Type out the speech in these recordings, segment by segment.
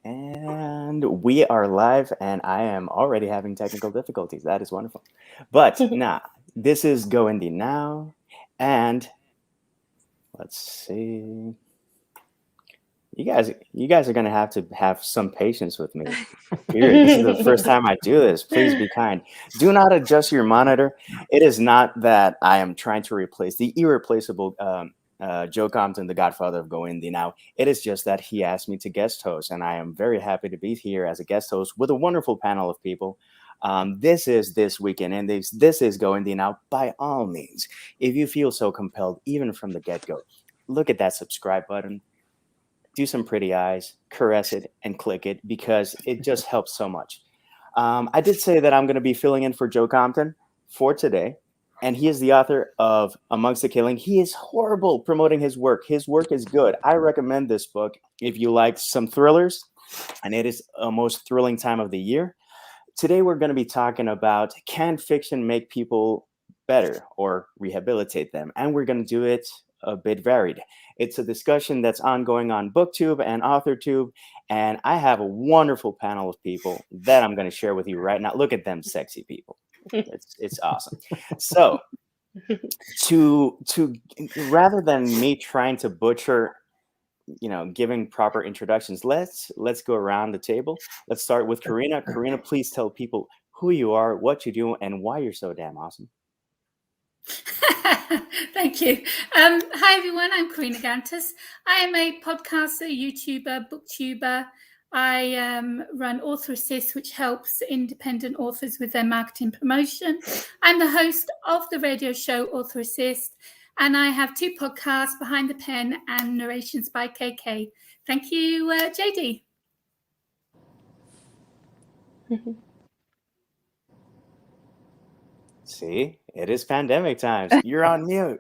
And we are live, and I am already having technical difficulties. That is wonderful. But nah, this is GoIndieNow, and let's see. You guys are gonna have to have some patience with me. Period. This is the first time I do this. Please be kind. Do not adjust your monitor. It is not that I am trying to replace the irreplaceable Joe Compton, the godfather of Go Indie. Now, it is just that he asked me to guest host, and I am very happy to be here as a guest host with a wonderful panel of people. This is This Weekend Indies. This is Go Indie. Now, by all means, if you feel so compelled, even from the get-go, look at that subscribe button, do some pretty eyes, caress it, and click it because it just helps so much. I did say that I'm going to be filling in for Joe Compton for today, and he is the author of Amongst the Killing. He is horrible promoting his work. His work is good. I recommend this book if you like some thrillers, and it is a most thrilling time of the year. Today, we're going to be talking about can fiction make people better or rehabilitate them? And we're going to do it a bit varied. It's a discussion that's ongoing on booktube and authortube, and I have a wonderful panel of people that I'm going to share with you right now. Look at them sexy people. It's awesome. So to rather than me trying to butcher, giving proper introductions, let's go around the table. Let's start with KARINA. KARINA, please tell people who you are, what you do, and why you're so damn awesome. Thank you. Hi, everyone. I'm KARINA KANTAS. I am a podcaster, YouTuber, booktuber. I run Author Assist, which helps independent authors with their marketing promotion. I'm the host of the radio show Author Assist, and I have two podcasts, Behind the Pen and Narrations by KK. Thank you, JD. See, it is pandemic times. You're on mute.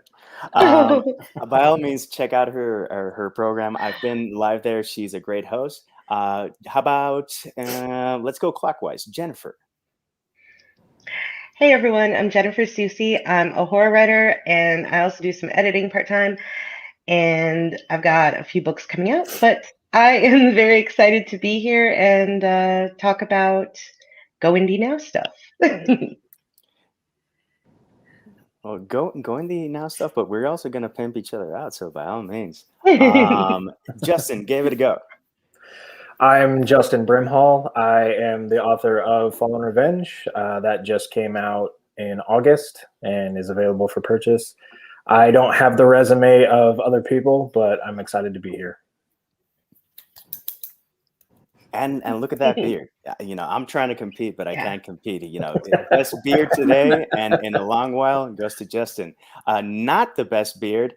By all means, check out her program. I've been live there. She's a great host. How about let's go clockwise. Jennifer. Hey everyone, I'm Jennifer Soucy. I'm a horror writer and I also do some editing part-time. And I've got a few books coming out, but I am very excited to be here and talk about Go Indie Now stuff. Well, go Indie Now stuff, but we're also going to pimp each other out. So by all means, Justin, give it a go. I'm Justin Brimhall. I am the author of Fallen Revenge. That just came out in August and is available for purchase. I don't have the resume of other people, but I'm excited to be here. And look at that beard. I'm trying to compete, but I can't compete. Best beard today and in a long while goes to Justin. Not the best beard.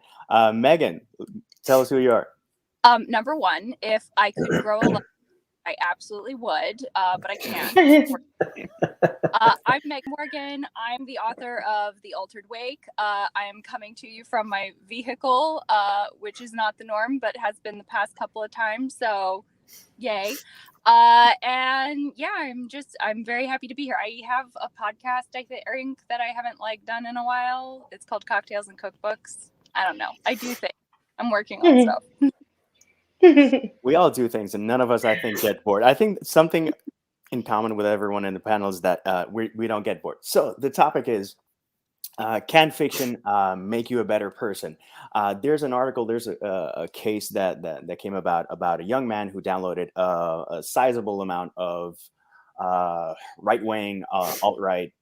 Megan, tell us who you are. Number one, if I could grow a lot, I absolutely would, but I can't. I'm Meg Morgan. I'm the author of The Altered Wake. I am coming to you from my vehicle, which is not the norm, but has been the past couple of times. So, yay. And yeah, I'm very happy to be here. I have a podcast, I think, that I haven't done in a while. It's called Cocktails and Cookbooks. I don't know. I do things. I'm working on stuff. We all do things, and none of us, I think, get bored. I think something in common with everyone in the panel is that we don't get bored. So the topic is, can fiction make you a better person? There's an article, there's a case that came about a young man who downloaded a sizable amount of right-wing, alt-right,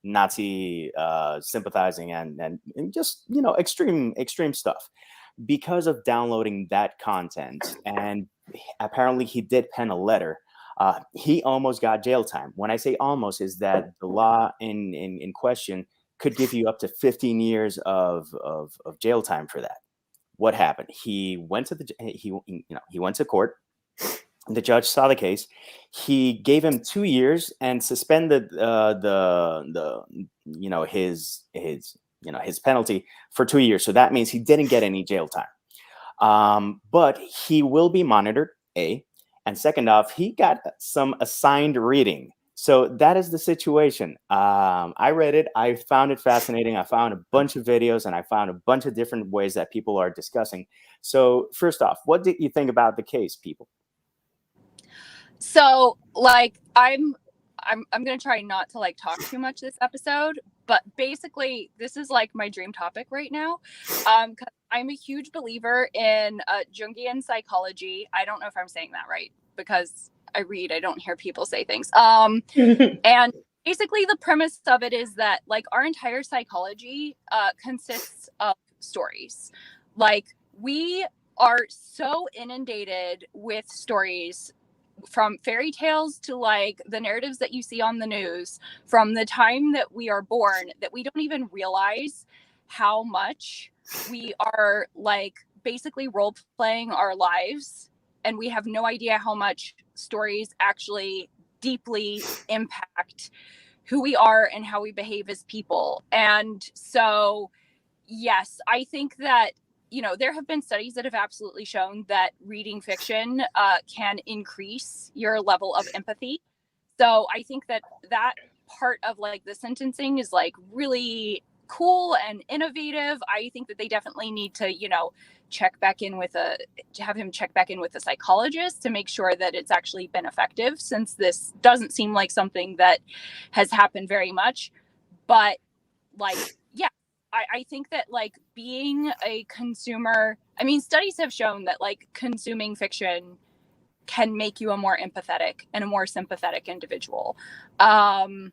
Nazi sympathizing and just, extreme stuff. Because of downloading that content, and apparently he did pen a letter, he almost got jail time. When I say almost, is that the law in question could give you up to 15 years of jail time for that. What happened? He went to he went to court. The judge saw the case. He gave him 2 years and suspended his penalty for 2 years. So that means he didn't get any jail time. But he will be monitored, A. And second off, he got some assigned reading. So that is the situation. I read it. I found it fascinating. I found a bunch of videos and I found a bunch of different ways that people are discussing. So first off, what did you think about the case, people? So like I'm gonna try not to like talk too much this episode, but basically this is like my dream topic right now. 'Cause I'm a huge believer in Jungian psychology. I don't know if I'm saying that right because I read, I don't hear people say things. And basically the premise of it is that like our entire psychology consists of stories. Like we are so inundated with stories, from fairy tales to like the narratives that you see on the news from the time that we are born, that we don't even realize how much we are like basically role playing our lives, and we have no idea how much stories actually deeply impact who we are and how we behave as people. And so yes, I think that, you know, there have been studies that have absolutely shown that reading fiction can increase your level of empathy. So I think that that part of like the sentencing is like really cool and innovative. I think that they definitely need to, you know, have him check back in with a psychologist to make sure that it's actually been effective, since this doesn't seem like something that has happened very much. But like, yeah, I think that like being a consumer, I mean, studies have shown that like consuming fiction can make you a more empathetic and a more sympathetic individual. And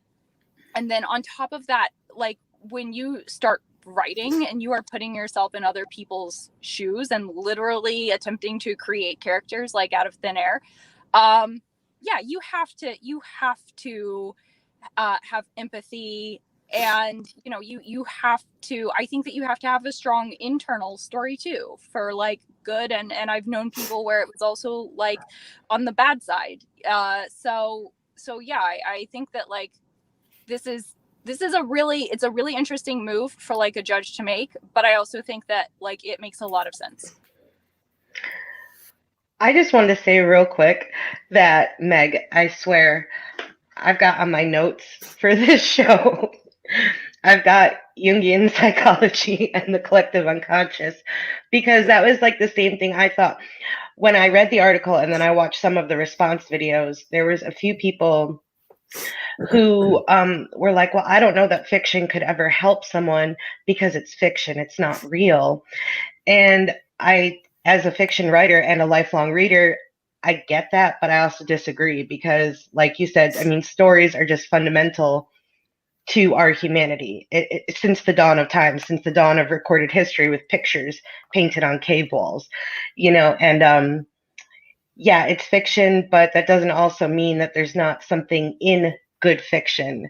then on top of that, like when you start writing and you are putting yourself in other people's shoes and literally attempting to create characters like out of thin air, yeah, you have to have empathy. And you know, you have to, I think that you have to have a strong internal story too, for like good, and I've known people where it was also like on the bad side. So yeah, I think that like this is a really interesting move for like a judge to make, but I also think that like it makes a lot of sense. I just wanted to say real quick that, Meg, I swear, I've got on my notes for this show, I've got Jungian psychology and the collective unconscious, because that was like the same thing I thought. When I read the article and then I watched some of the response videos, there was a few people who were like, well, I don't know that fiction could ever help someone because it's fiction, it's not real. And I, as a fiction writer and a lifelong reader, I get that, but I also disagree because, like you said, I mean, stories are just fundamental to our humanity. Since the dawn of time, since the dawn of recorded history with pictures painted on cave walls, you know, and yeah, it's fiction, but that doesn't also mean that there's not something in good fiction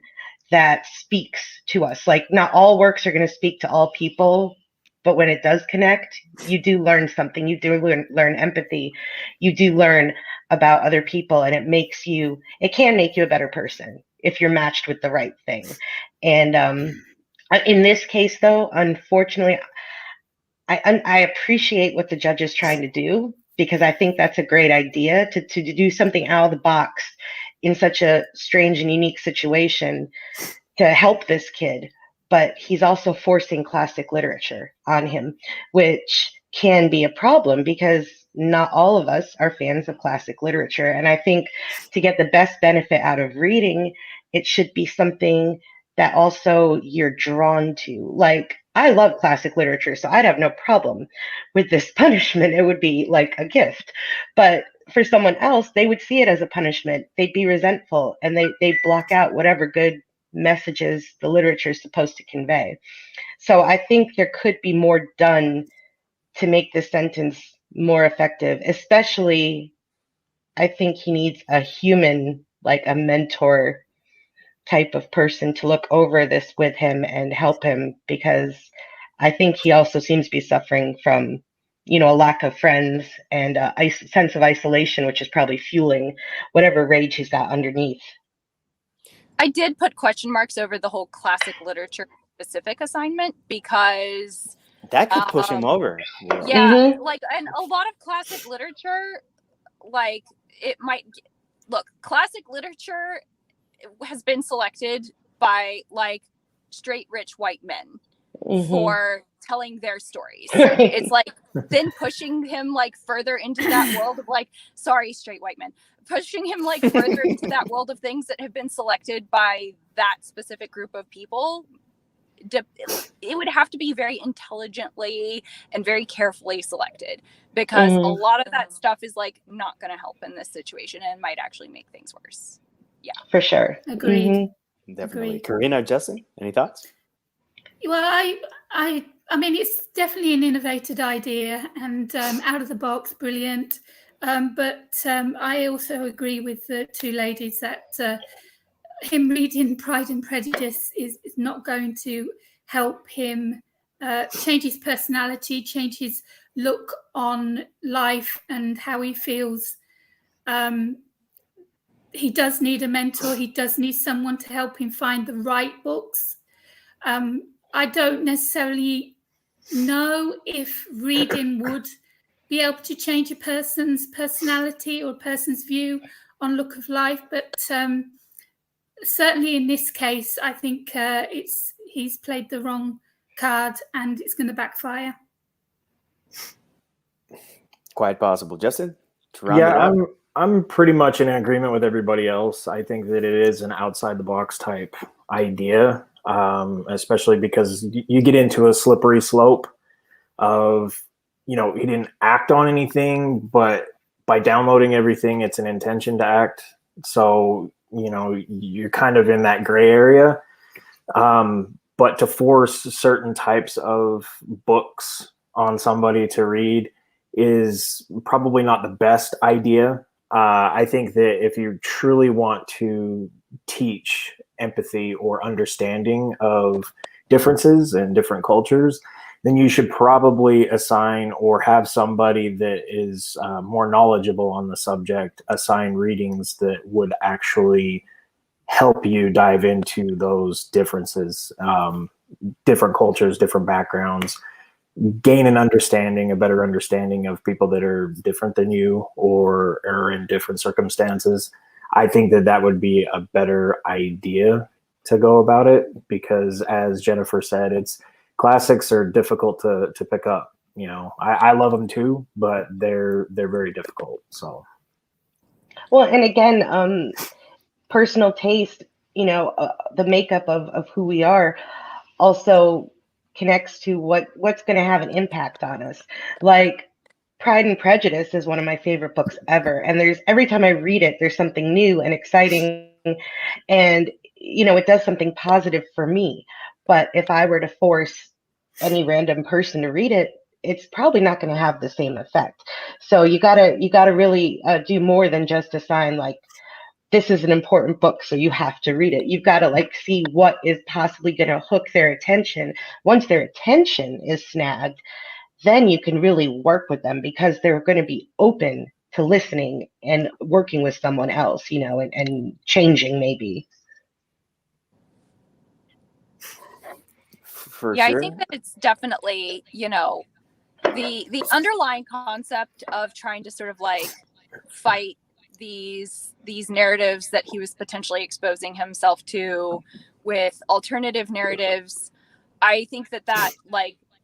that speaks to us. Like, not all works are going to speak to all people, but when it does connect, you do learn something. You do learn empathy. You do learn about other people, and it can make you a better person if you're matched with the right thing. And in this case, though, unfortunately, I appreciate what the judge is trying to do, because I think that's a great idea to do something out of the box in such a strange and unique situation to help this kid. But he's also forcing classic literature on him, which can be a problem because not all of us are fans of classic literature. And I think to get the best benefit out of reading, it should be something that also you're drawn to. Like, I love classic literature, so I'd have no problem with this punishment. It would be like a gift. But for someone else, they would see it as a punishment. They'd be resentful, and they block out whatever good messages the literature is supposed to convey. So I think there could be more done to make this sentence more effective. Especially, I think he needs a human, like a mentor type of person, to look over this with him and help him, because I think he also seems to be suffering from, you know, a lack of friends and a sense of isolation, which is probably fueling whatever rage he's got underneath. I did put question marks over the whole classic literature specific assignment, because that could push him over. Yeah, like, and a lot of classic literature, like, it might look, classic literature has been selected by like straight rich white men for telling their stories. It's like then pushing him like further into that world of like, sorry, straight white men, pushing him like further into that world of things that have been selected by that specific group of people, it would have to be very intelligently and very carefully selected, because a lot of that stuff is like not going to help in this situation and might actually make things worse. Yeah, for sure. Agreed. Definitely. Agreed. KARINA, Justin, any thoughts? Well, I mean, it's definitely an innovative idea and out of the box, brilliant. But I also agree with the two ladies that him reading Pride and Prejudice is not going to help him change his personality, change his look on life and how he feels. He does need a mentor. He does need someone to help him find the right books. I don't necessarily know if reading would be able to change a person's personality or a person's view on look of life, but certainly in this case, I think he's played the wrong card and it's going to backfire. Quite possible. Justin, to round it up? I'm pretty much in agreement with everybody else. I think that it is an outside the box type idea, especially because you get into a slippery slope of, he didn't act on anything, but by downloading everything, it's an intention to act. So, you're kind of in that gray area. But to force certain types of books on somebody to read is probably not the best idea. I think that if you truly want to teach empathy or understanding of differences and different cultures, then you should probably assign or have somebody that is more knowledgeable on the subject assign readings that would actually help you dive into those differences, different cultures, different backgrounds, gain an understanding, a better understanding of people that are different than you or are in different circumstances. I think that would be a better idea to go about it, because as Jennifer said, classics are difficult to pick up. I love them too, but they're very difficult. So, well, and again, personal taste, the makeup of who we are also connects to what's going to have an impact on us. Like Pride and Prejudice is one of my favorite books ever. And every time I read it, there's something new and exciting. And, it does something positive for me. But if I were to force any random person to read it, it's probably not going to have the same effect. So you gotta really do more than just assign like, this is an important book, so you have to read it. You've got to see what is possibly going to hook their attention. Once their attention is snagged, then you can really work with them, because they're going to be open to listening and working with someone else, and changing maybe. For yeah, sure. I think that it's definitely, the underlying concept of trying to sort of fight these narratives that he was potentially exposing himself to with alternative narratives. I think that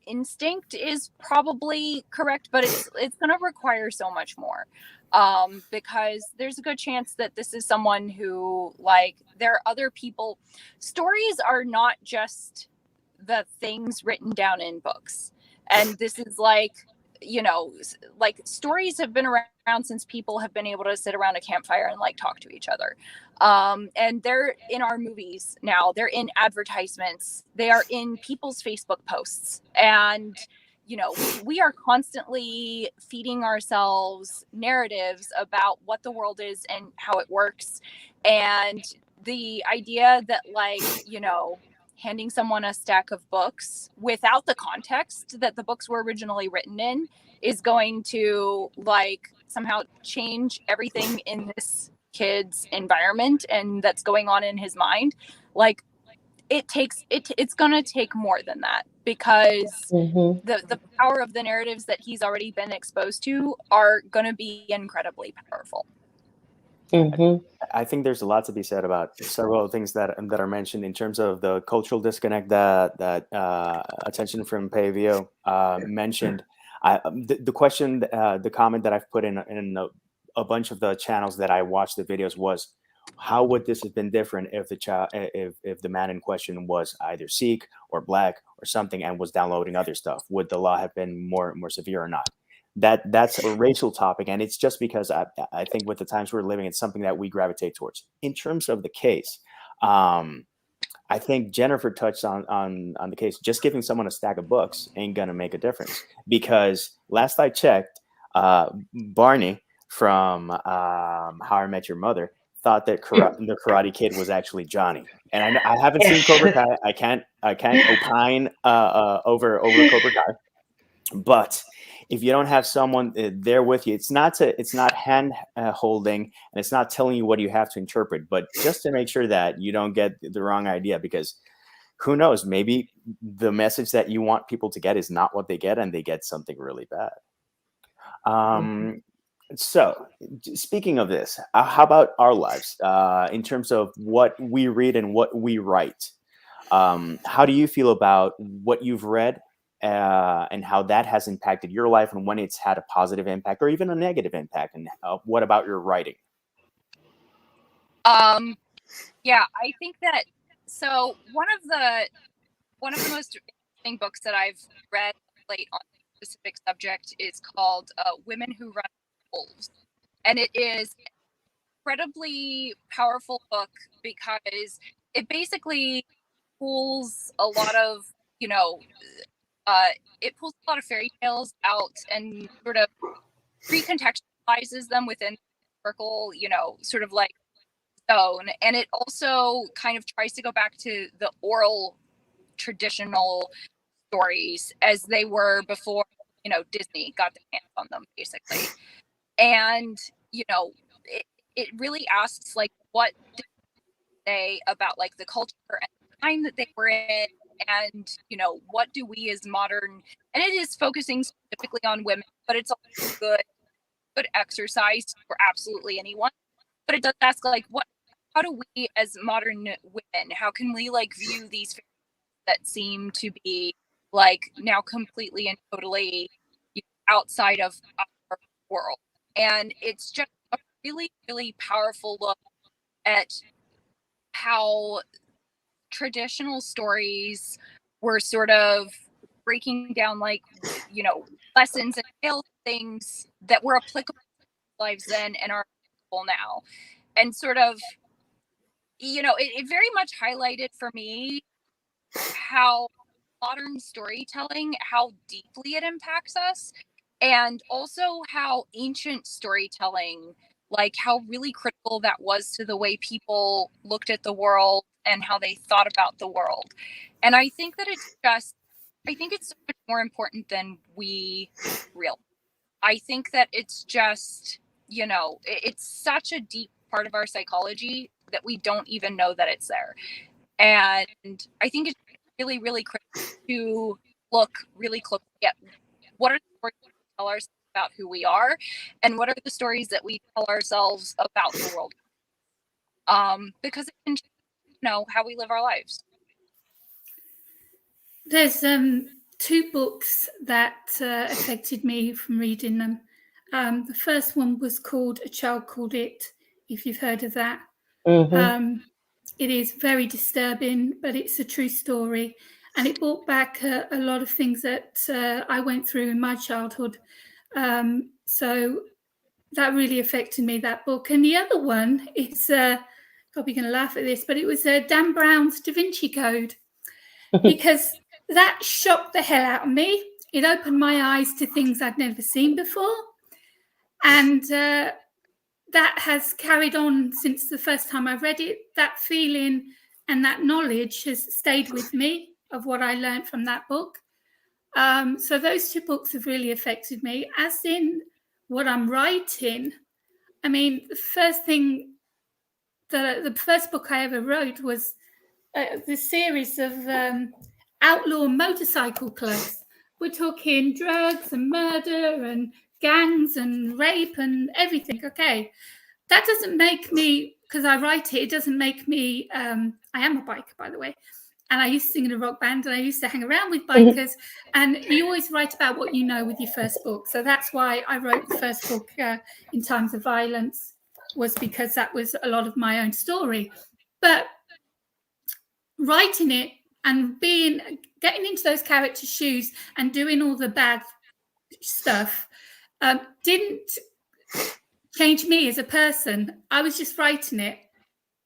instinct is probably correct, but it's going to require so much more, because there's a good chance that this is someone who there are other people. Stories are not just the things written down in books, and this is stories have been around since people have been able to sit around a campfire and talk to each other. And they're in our movies now, they're in advertisements, they are in people's Facebook posts. And, we are constantly feeding ourselves narratives about what the world is and how it works. And the idea that handing someone a stack of books without the context that the books were originally written in is going to somehow change everything in this kid's environment and that's going on in his mind. It's going to take more than that, because the power of the narratives that he's already been exposed to are going to be incredibly powerful. I think there's a lot to be said about several things that are mentioned in terms of the cultural disconnect that Attention from Pavio mentioned. The question, the comment that I've put in a bunch of the channels that I watched the videos was, how would this have been different if the child, if the man in question was either Sikh or black or something and was downloading other stuff? Would the law have been more severe or not? That's a racial topic, and it's just because I think with the times we're living, it's something that we gravitate towards. In terms of the case, I think Jennifer touched on the case. Just giving someone a stack of books ain't gonna make a difference, because last I checked, Barney from How I Met Your Mother thought that the Karate Kid was actually Johnny. And I haven't seen Cobra Kai. I can't opine over Cobra Kai. But if you don't have someone there with you, it's not hand holding, and it's not telling you what you have to interpret, but just to make sure that you don't get the wrong idea, because who knows, maybe the message that you want people to get is not what they get, and they get something really bad. So speaking of this, how about our lives in terms of what we read and what we write? How do you feel about what you've read and how that has impacted your life, and when it's had a positive impact or even a negative impact? And what about your writing? Yeah, I think that, so one of the most interesting books that I've read late on a specific subject is called Women Who Run Wolves. And it is an incredibly powerful book because it basically pulls a lot of, it pulls a lot of fairy tales out and sort of recontextualizes them within the circle, sort of like zone. And it also kind of tries to go back to the oral traditional stories as they were before, Disney got their hands on them, basically. And, it really asks, like, what did they say about, like, the culture and the time that they were in, and, what do we as modern, and it is focusing specifically on women, but it's also good exercise for absolutely anyone. But it does ask, like, how do we as modern women, how can we, like, view these that seem to be, like, now completely and totally outside of our world? And it's just a really, really powerful look at how traditional stories were sort of breaking down, like, lessons and tales, things that were applicable to lives then and are applicable now. And sort of, it very much highlighted for me how modern storytelling, how deeply it impacts us, and also how ancient storytelling, like how really critical that was to the way people looked at the world and how they thought about the world. And I think that it's so much more important than we realize. I think that it's just, it's such a deep part of our psychology that we don't even know that it's there. And I think it's really, really critical to look really closely at what are the stories we tell ourselves about who we are, and what are the stories that we tell ourselves about the world. Because it can change, how we live our lives. There's two books that affected me from reading them. The first one was called A Child Called It, if you've heard of that. Mm-hmm. It is very disturbing, but it's a true story. And it brought back a lot of things that I went through in my childhood. So that really affected me, that book. And the other one, it's, probably going to laugh at this, but it was Dan Brown's Da Vinci Code. Because that shocked the hell out of me. It opened my eyes to things I'd never seen before. And that has carried on since the first time I read it. That feeling and that knowledge has stayed with me of what I learned from that book. So those two books have really affected me. As in what I'm writing, I mean, the first book I ever wrote was the series of outlaw motorcycle clubs. We're talking drugs and murder and gangs and rape and everything. Okay, that doesn't make me, because I write it, it doesn't make me, I am a biker, by the way. and I used to sing in a rock band, and I used to hang around with bikers. And you always write about what you know with your first book. So that's why I wrote the first book, In Times of Violence, was because that was a lot of my own story. But writing it and getting into those characters' shoes and doing all the bad stuff didn't change me as a person. I was just writing it.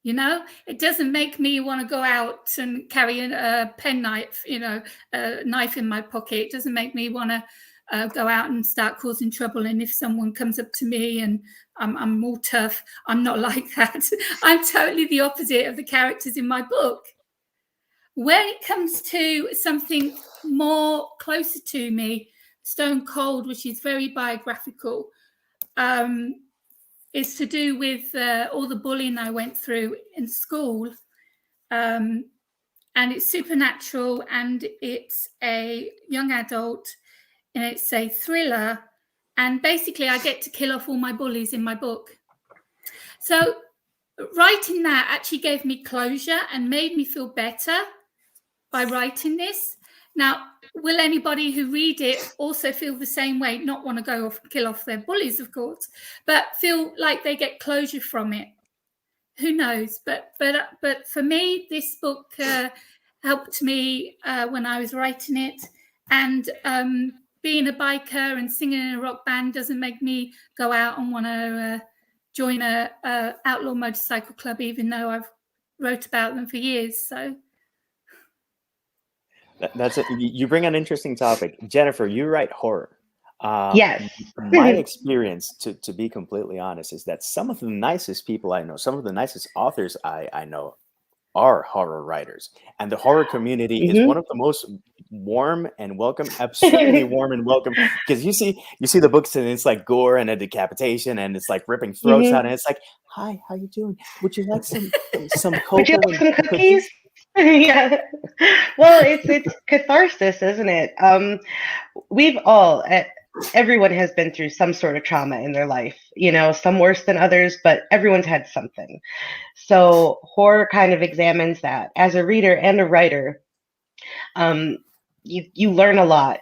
You know, it doesn't make me want to go out and carry a penknife, a knife in my pocket. It doesn't make me want to go out and start causing trouble. And if someone comes up to me and I'm all tough, I'm not like that. I'm totally the opposite of the characters in my book. When it comes to something more closer to me, Stone Cold, which is very biographical, is to do with all the bullying I went through in school. And it's supernatural, and it's a young adult, and it's a thriller. And basically, I get to kill off all my bullies in my book. So writing that actually gave me closure and made me feel better by writing this. Now, will anybody who read it also feel the same way? Not want to go off and kill off their bullies, of course, but feel like they get closure from it. Who knows? But for me, this book helped me when I was writing it. And being a biker and singing in a rock band doesn't make me go out and want to join a outlaw motorcycle club, even though I've wrote about them for years. So. That's it. You bring an interesting topic. Jennifer, you write horror. Yes. My experience, to be completely honest, is that some of the nicest people I know, some of the nicest authors I know are horror writers. And the horror community is one of the most warm and welcome, absolutely warm and welcome. Because you see the books and it's like gore and a decapitation and it's like ripping throats out and it's like, hi, how you doing? Would you like some cocoa? Would you like some cookies? Yeah. Well, it's catharsis, isn't it? Everyone has been through some sort of trauma in their life, some worse than others, but everyone's had something. So horror kind of examines that. As a reader and a writer, you learn a lot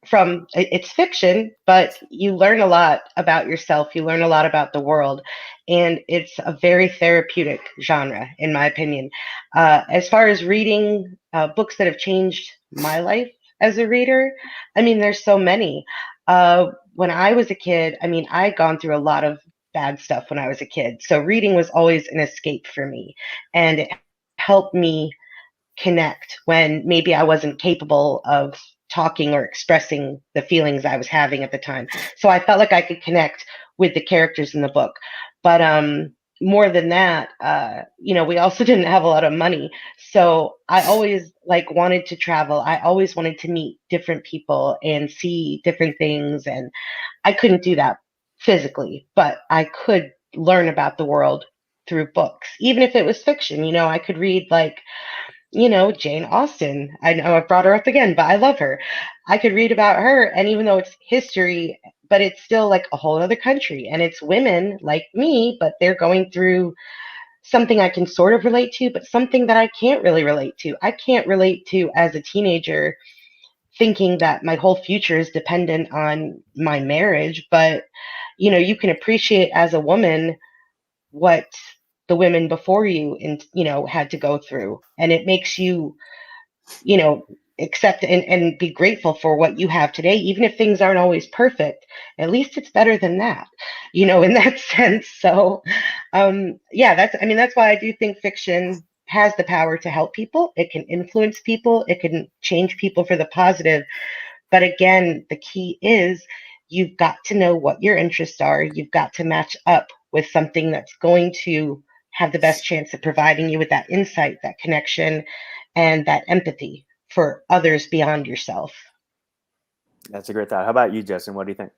from it's fiction, but you learn a lot about yourself. You learn a lot about the world, and it's a very therapeutic genre, in my opinion. As far as reading books that have changed my life as a reader, I mean, there's so many. When I was a kid, I mean, I'd gone through a lot of bad stuff when I was a kid. So reading was always an escape for me, and it helped me connect when maybe I wasn't capable of talking or expressing the feelings I was having at the time. So I felt like I could connect with the characters in the book. But more than that, we also didn't have a lot of money. So I always wanted to travel. I always wanted to meet different people and see different things. And I couldn't do that physically, but I could learn about the world through books, even if it was fiction. I could read Jane Austen. I know I've brought her up again, but I love her. I could read about her, and even though it's history, but it's still like a whole other country, and it's women like me, but they're going through something I can sort of relate to, but something that I can't really relate to. I can't relate to as a teenager thinking that my whole future is dependent on my marriage, but you can appreciate as a woman what the women before you had to go through, and it makes you accept and be grateful for what you have today, even if things aren't always perfect. At least it's better than that, in that sense. So that's why I do think fiction has the power to help people. It can influence people, it can change people for the positive. But again, the key is you've got to know what your interests are. You've got to match up with something that's going to have the best chance of providing you with that insight, that connection, and that empathy for others beyond yourself. That's a great thought. How about you, Justin? What do you think?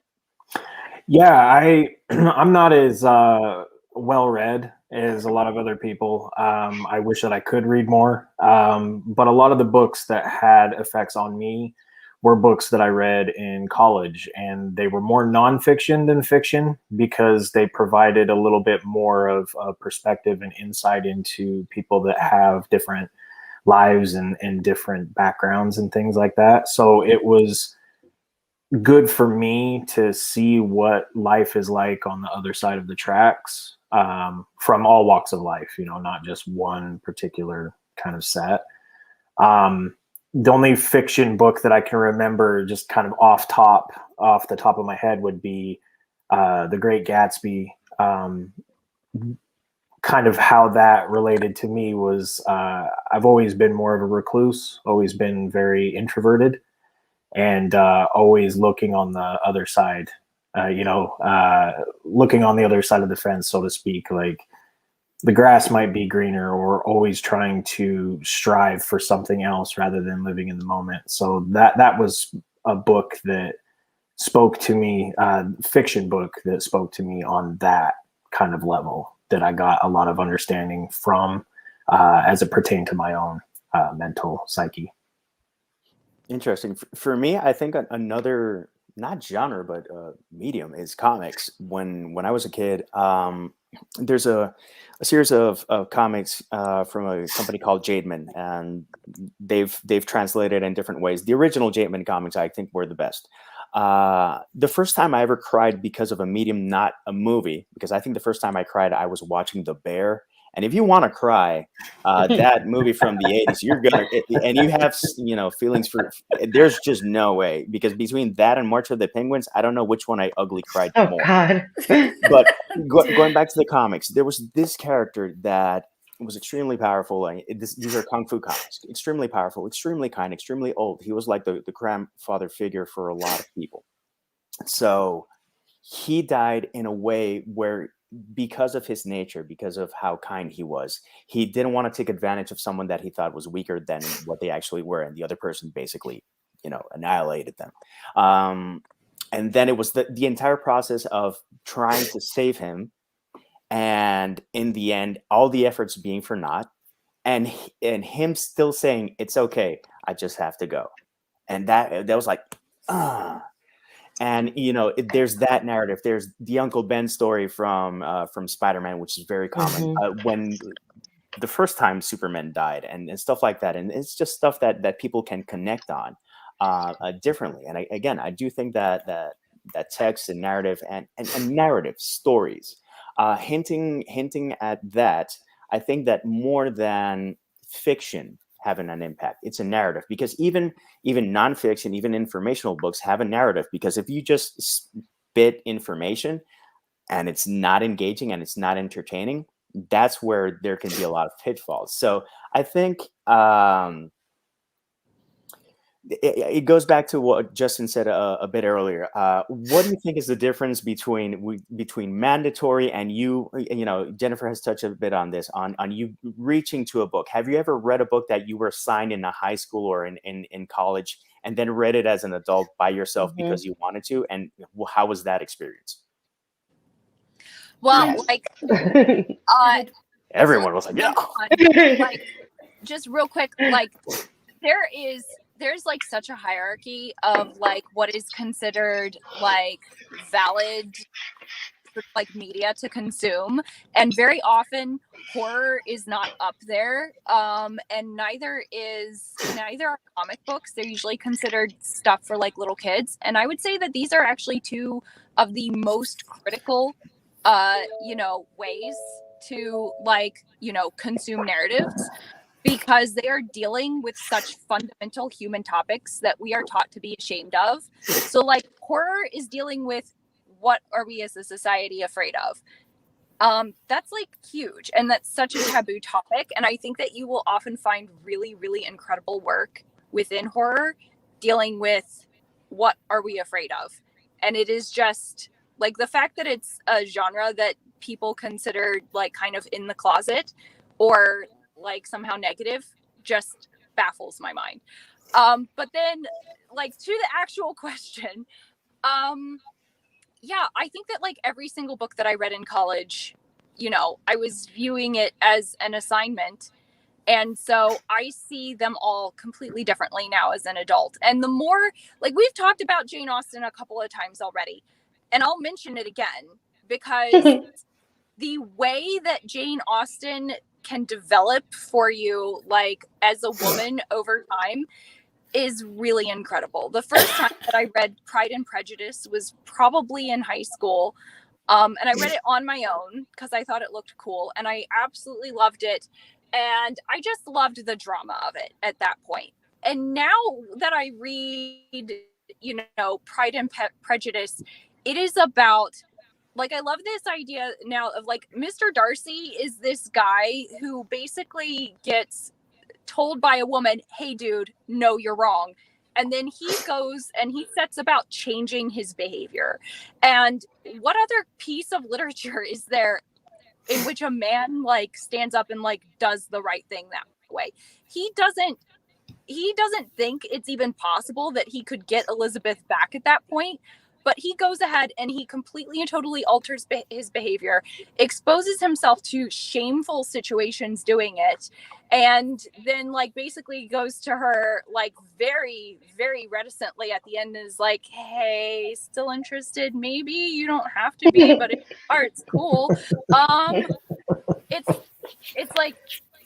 Yeah, I'm not as well read as a lot of other people. I wish that I could read more, but a lot of the books that had effects on me were books that I read in college, and they were more nonfiction than fiction because they provided a little bit more of a perspective and insight into people that have different lives and different backgrounds and things like that. So it was good for me to see what life is like on the other side of the tracks, from all walks of life, you know, not just one particular kind of set. The only fiction book that I can remember just kind of off the top of my head would be The Great Gatsby. Kind of how that related to me was I've always been more of a recluse, always been very introverted, and always looking on the other side, looking on the other side of the fence, so to speak. Like the grass might be greener, or always trying to strive for something else rather than living in the moment. So that was a book that spoke to me, fiction book that spoke to me on that kind of level, that I got a lot of understanding from as it pertained to my own mental psyche. Interesting. For me, I think another, not genre, but medium is comics. When I was a kid, there's a series of comics from a company called Jademan, and they've translated in different ways. The original Jademan comics, I think, were the best. The first time I ever cried because of a medium, not a movie, because I think the first time I cried, I was watching The Bear. And if you want to cry, that movie from the 80s, you're gonna, and you have, feelings for, there's just no way, because between that and March of the Penguins, I don't know which one I ugly cried more. God. But going back to the comics, there was this character that was extremely powerful. These are kung fu comics. Extremely powerful, extremely kind, extremely old. He was like the grandfather figure for a lot of people. So he died in a way where, because of his nature, because of how kind he was, he didn't want to take advantage of someone that he thought was weaker than what they actually were, and the other person basically, annihilated them. And then it was the entire process of trying to save him, and in the end, all the efforts being for naught, and him still saying, "It's okay, I just have to go," and that was like, And there's that narrative. There's the Uncle Ben story from Spider-Man, which is very common. When the first time Superman died, and stuff like that, and it's just stuff that people can connect on differently. And I do think that text and narrative and narrative stories, hinting at that, I think that more than fiction having an impact, it's a narrative, because even nonfiction, even informational books have a narrative, because if you just spit information and it's not engaging and it's not entertaining, that's where there can be a lot of pitfalls. So I think it goes back to what Justin said a bit earlier. What do you think is the difference between mandatory and you? Jennifer has touched a bit on this, on you reaching to a book. Have you ever read a book that you were assigned in a high school or in college, and then read it as an adult by yourself because you wanted to? And how was that experience? Well, everyone was like, yeah. Just real quick, there's like such a hierarchy of like what is considered like valid like media to consume, and very often horror is not up there, and neither are comic books. They're usually considered stuff for like little kids, and I would say that these are actually two of the most critical ways to consume narratives, because they are dealing with such fundamental human topics that we are taught to be ashamed of. So like horror is dealing with, what are we as a society afraid of? That's like huge, and that's such a taboo topic. And I think that you will often find really, really incredible work within horror dealing with what are we afraid of. And it is just like the fact that it's a genre that people consider like kind of in the closet or like somehow negative just baffles my mind. But then like to the actual question, I think that like every single book that I read in college, I was viewing it as an assignment. And so I see them all completely differently now as an adult. And the more, like, we've talked about Jane Austen a couple of times already, and I'll mention it again, because the way that Jane Austen can develop for you, like as a woman over time, is really incredible. The first time that I read Pride and Prejudice was probably in high school. And I read it on my own because I thought it looked cool, and I absolutely loved it. And I just loved the drama of it at that point. And now that I read, you know, Pride and Prejudice, it is about, like, I love this idea now of, like, Mr. Darcy is this guy who basically gets told by a woman, hey, dude, no, you're wrong. And then he goes and he sets about changing his behavior. And what other piece of literature is there in which a man, like, stands up and, like, does the right thing that way? He doesn't think it's even possible that he could get Elizabeth back at that point. But he goes ahead and he completely and totally alters his behavior, exposes himself to shameful situations doing it, and then, like, basically goes to her, like, very, very reticently at the end and is like, hey, still interested? Maybe you don't have to be, but if you are, it's cool. It's like,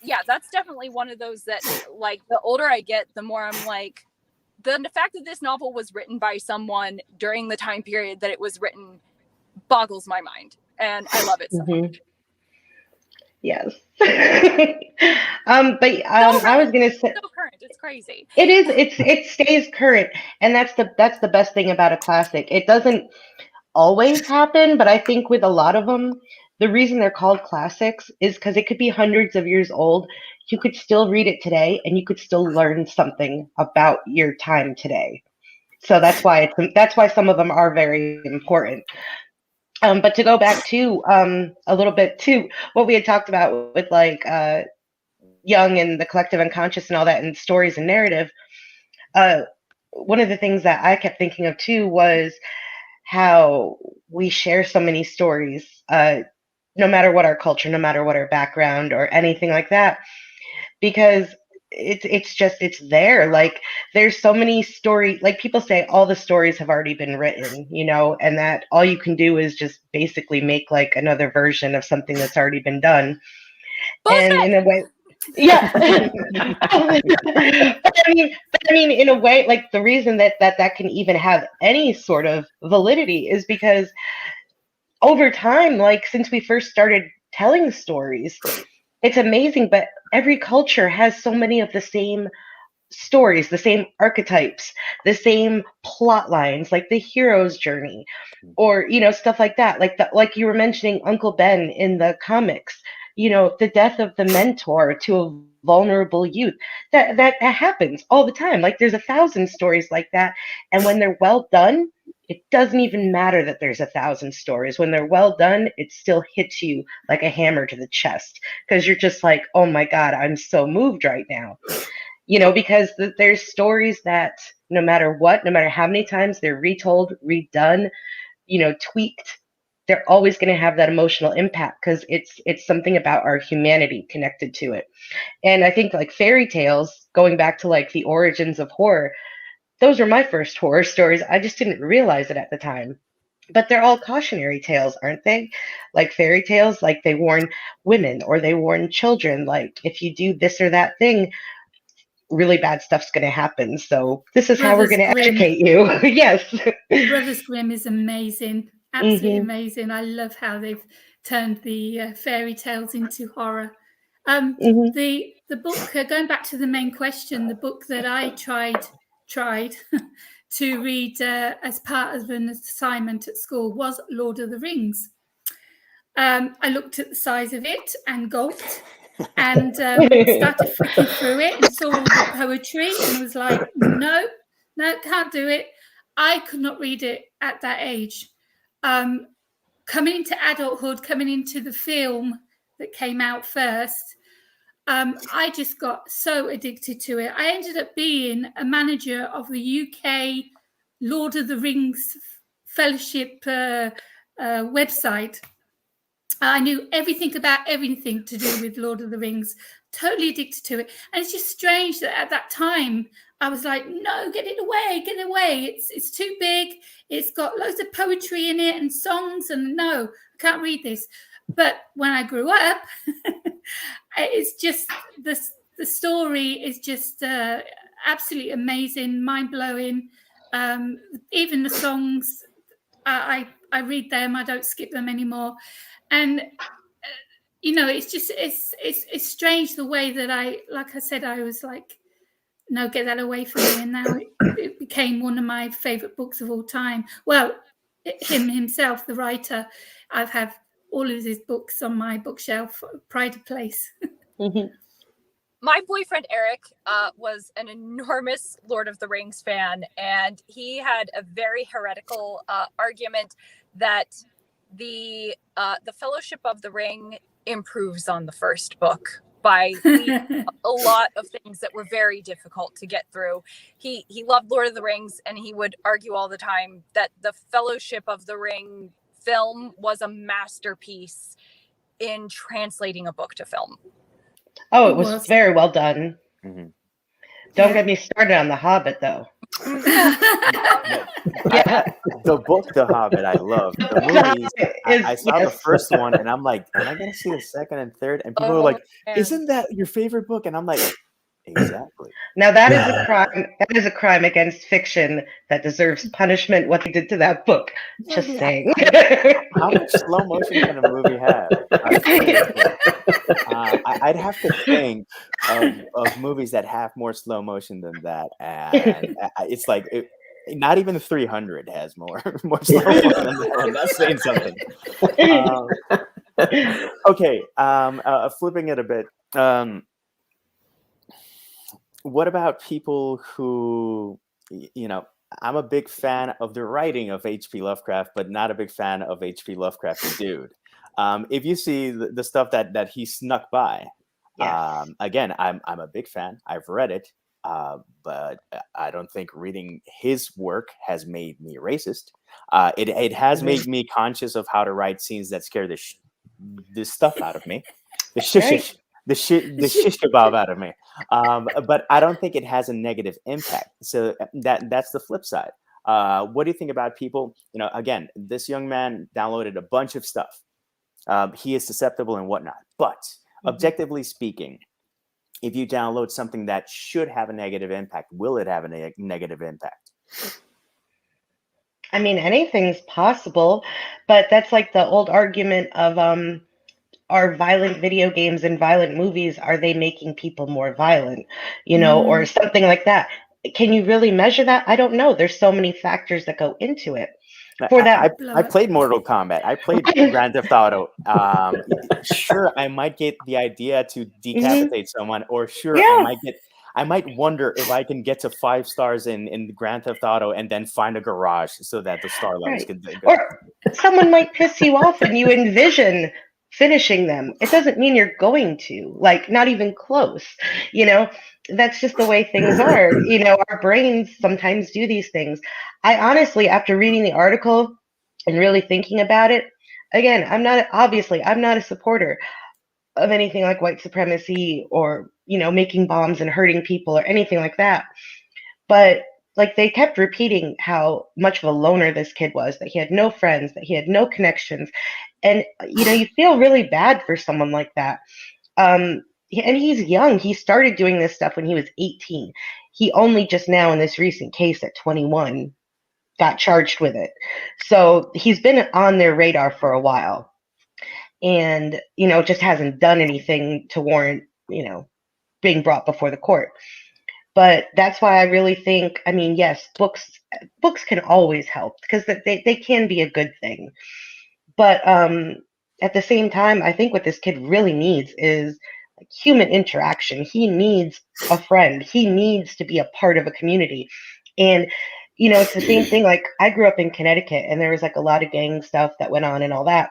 yeah, that's definitely one of those that, like, the older I get, the more I'm like, the fact that this novel was written by someone during the time period that it was written boggles my mind, and I love it so much. Yes. I was gonna say, so current. It's crazy. It is. It stays current, and that's the best thing about a classic. It doesn't always happen, but I think with a lot of them, the reason they're called classics is because it could be hundreds of years old. You could still read it today, and you could still learn something about your time today. So that's why some of them are very important. But to go back to a little bit to what we had talked about with, like, Jung and the collective unconscious and all that, and stories and narrative. One of the things that I kept thinking of too was how we share so many stories, no matter what our culture, no matter what our background or anything like that, because it's there. Like, there's so many stories, like, people say all the stories have already been written, you know, and that all you can do is just basically make, like, another version of something that's already been done. Bullshit! And in a way, yeah. I mean, in a way, like, the reason that can even have any sort of validity is because over time, like, since we first started telling stories, it's amazing, but every culture has so many of the same stories, the same archetypes, the same plot lines, like the hero's journey, or, you know, stuff like that. Like you were mentioning Uncle Ben in the comics, you know, the death of the mentor to a vulnerable youth. That happens all the time. Like, there's 1,000 stories like that, and when they're well done, it doesn't even matter that there's 1,000 stories. When they're well done, it still hits you like a hammer to the chest, because you're just like, oh my God, I'm so moved right now. You know, because there's stories that no matter what, no matter how many times they're retold, redone, you know, tweaked, they're always going to have that emotional impact, because it's something about our humanity connected to it. And I think, like, fairy tales, going back to, like, the origins of horror, those were my first horror stories. I just didn't realize it at the time. But they're all cautionary tales, aren't they? Like, fairy tales, like, they warn women or they warn children, like, if you do this or that thing, really bad stuff's going to happen. So this is how we're going to educate you. Yes. Brothers Grimm is amazing. Absolutely amazing. I love how they've turned the fairy tales into horror. The book, going back to the main question, the book that I tried to read as part of an assignment at school was Lord of the Rings. I looked at the size of it and gulped, and started flicking through it and saw all the poetry and was like, no, can't do it. I could not read it at that age. Coming into adulthood, coming into the film that came out first, I just got so addicted to it. I ended up being a manager of the UK Lord of the Rings Fellowship website. I knew everything about everything to do with Lord of the Rings, totally addicted to it. And it's just strange that at that time, I was like, no, get it away. It's too big. It's got loads of poetry in it and songs, and no, I can't read this. But when I grew up, it's just the story is just absolutely amazing, mind-blowing. Even the songs, I read them, I don't skip them anymore. And it's just it's strange the way that like I said, I was like, no, get that away from me. And now it became one of my favorite books of all time. Well, himself, the writer, I've had all of his books on my bookshelf, pride of place. Mm-hmm. My boyfriend Eric was an enormous Lord of the Rings fan, and he had a very heretical argument that the Fellowship of the Ring improves on the first book by a lot of things that were very difficult to get through. He loved Lord of the Rings, and he would argue all the time that the Fellowship of the Ring film was a masterpiece in translating a book to film. Oh, it was very well done. Mm-hmm. Don't get me started on The Hobbit, though. The book, The Hobbit, I love. The movies, I saw the first one, and I'm like, am I going to see the second and third? And people are like, isn't that your favorite book? And I'm like, exactly. Now that is a crime. That is a crime against fiction that deserves punishment. What they did to that book. Just saying. How much slow motion can a movie have? I'd have to think of movies that have more slow motion than that, and it's like not even 300 has more slow motion than that one. That's saying something. Okay, flipping it a bit. What about people who, I'm a big fan of the writing of H.P. Lovecraft, but not a big fan of H.P. Lovecraft, the dude. If you see the stuff that he snuck by, yes. Again, I'm a big fan. I've read it, but I don't think reading his work has made me racist. It has made me conscious of how to write scenes that scare the stuff out of me. The shish kebab out of me. But I don't think it has a negative impact. So that's the flip side. What do you think about people? Again, this young man downloaded a bunch of stuff. He is susceptible and whatnot. But objectively speaking, if you download something that should have a negative impact, will it have a negative impact? I mean, anything's possible, but that's like the old argument of are violent video games and violent movies, are they making people more violent, or something like that? Can you really measure that? I don't know. There's so many factors that go into it. I played Mortal Kombat. I played Grand Theft Auto. Sure, I might get the idea to decapitate someone, or sure, I might wonder if I can get to 5 stars in Grand Theft Auto and then find a garage so that the star levels can go. Or someone might piss you off and you envision finishing them. It doesn't mean you're going to, like, not even close. That's just the way things are. Our brains sometimes do these things. I honestly, after reading the article and really thinking about it, again, I'm not a supporter of anything like white supremacy or, making bombs and hurting people or anything like that. But like, they kept repeating how much of a loner this kid was, that he had no friends, that he had no connections. And, you feel really bad for someone like that. And he's young. He started doing this stuff when he was 18. He only just now, in this recent case at 21, got charged with it. So he's been on their radar for a while. And, just hasn't done anything to warrant, being brought before the court. But that's why I really think, yes, books can always help, because they can be a good thing. But at the same time, I think what this kid really needs is like human interaction. He needs a friend. He needs to be a part of a community. And, it's the same thing. Like, I grew up in Connecticut, and there was like a lot of gang stuff that went on and all that.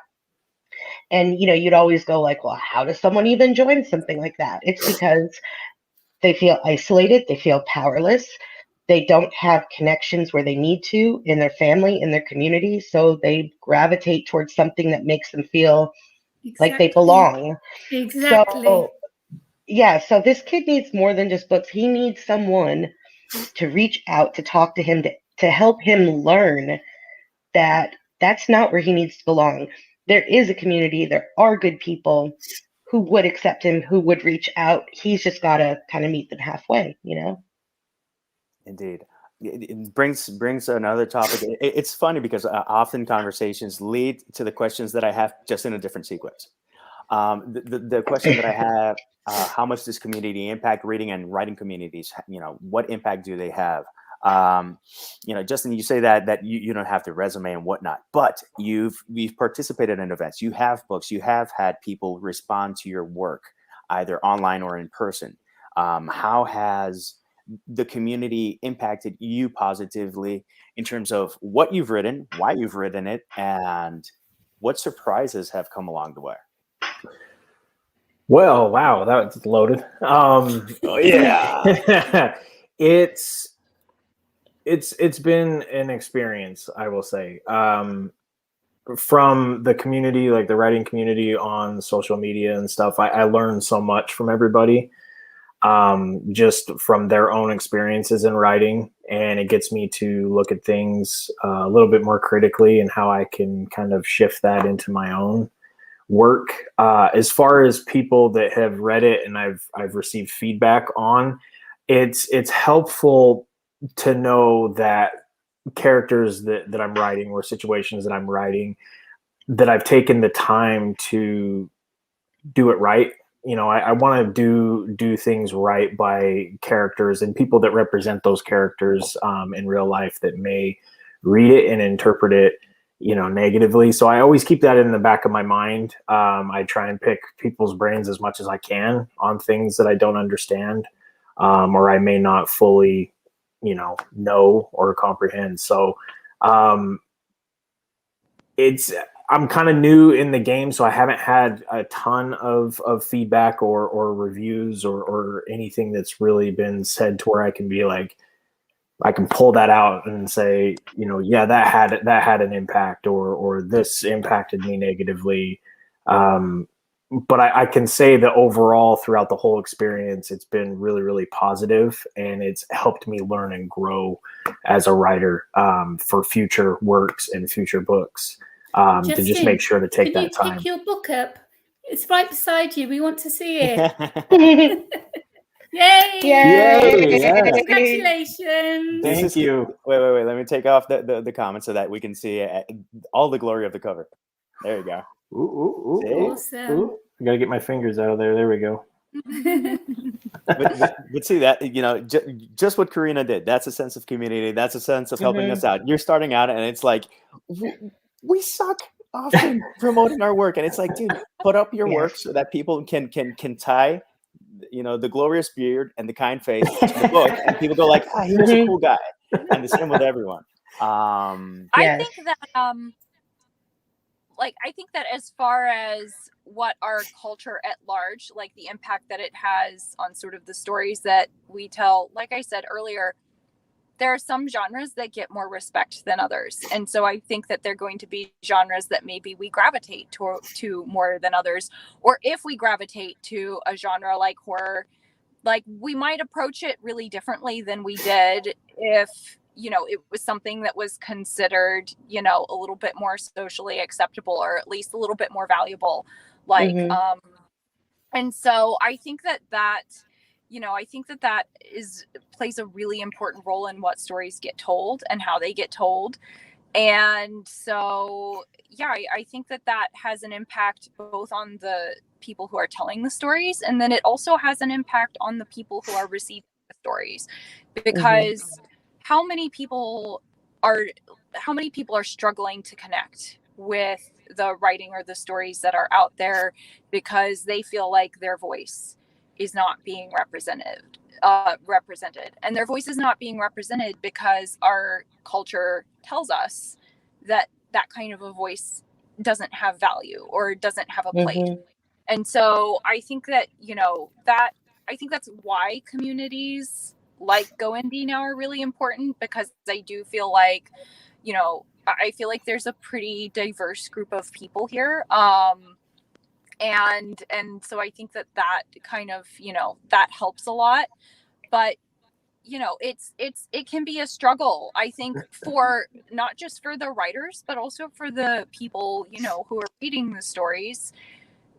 And, you'd always go like, well, how does someone even join something like that? It's because they feel isolated. They feel powerless. They don't have connections where they need to in their family, in their community. So they gravitate towards something that makes them feel like they belong. Exactly. So this kid needs more than just books. He needs someone to reach out, to talk to him, to help him learn that that's not where he needs to belong. there is a community, there are good people who would accept him, who would reach out. He's just got to kind of meet them halfway, you know? Indeed. It brings another topic. It's funny because often conversations lead to the questions that I have just in a different sequence. The question that I have, how much does community impact reading and writing communities? You know, what impact do they have? You know, Justin, you say that you don't have the resume and whatnot, but you've participated in events, you have books, you have had people respond to your work, either online or in person. How has the community impacted you positively in terms of what you've written, why you've written it, and what surprises have come along the way? Well, wow, that's loaded. Yeah, it's been an experience, I will say. From the community, like the writing community on social media and stuff, I learned so much from everybody, just from their own experiences in writing, and it gets me to look at things a little bit more critically and how I can kind of shift that into my own work. As far as people that have read it and I've received feedback on, it's helpful to know that characters that I'm writing or situations that I'm writing, that I've taken the time to do it right. You know, I want to do things right by characters and people that represent those characters in real life that may read it and interpret it, you know, negatively. So I always keep that in the back of my mind. I try and pick people's brains as much as I can on things that I don't understand, or I may not fully, you know or comprehend. So I'm kind of new in the game, so I haven't had a ton of feedback or reviews or anything that's really been said to where I can be like, I can pull that out and say, you know, yeah, that had an impact, or this impacted me negatively. But I can say that overall, throughout the whole experience, it's been really, really positive, and it's helped me learn and grow as a writer for future works and future books. Justin, to just make sure to take that time. Can you pick your book up? It's right beside you. We want to see it. Yay! Yay! Yeah. Congratulations! Thank you. Wait. Let me take off the comments so that we can see all the glory of the cover. There you go. Ooh. Awesome. I gotta get my fingers out of there. There we go. but see that, you know, just what KARINA did. That's a sense of community. That's a sense of helping us out. You're starting out, and it's like we suck often promoting our work, and it's like, dude, put up your work so that people can tie, you know, the glorious beard and the kind face to the book, and people go like, he was a cool guy. And the same with everyone. I think that I think that as far as what our culture at large, like the impact that it has on sort of the stories that we tell, like I said earlier, there are some genres that get more respect than others. And so I think that they're going to be genres that maybe we gravitate to more than others. Or if we gravitate to a genre like horror, like we might approach it really differently than we did if, you know, it was something that was considered, you know, a little bit more socially acceptable, or at least a little bit more valuable. Like, and so I think that you know, I think that plays a really important role in what stories get told and how they get told. And so, yeah, I think that has an impact both on the people who are telling the stories, and then it also has an impact on the people who are receiving the stories, because how many people are struggling to connect with the writing or the stories that are out there because they feel like their voice is not being represented, and their voice is not being represented because our culture tells us that kind of a voice doesn't have value or doesn't have a place. And so I think that, you know, I think that's why communities like GoIndieNow are really important, because I do feel like, you know, I feel like there's a pretty diverse group of people here. And so I think that kind of, you know, that helps a lot. But, you know, it can be a struggle, I think, for not just for the writers, but also for the people, you know, who are reading the stories,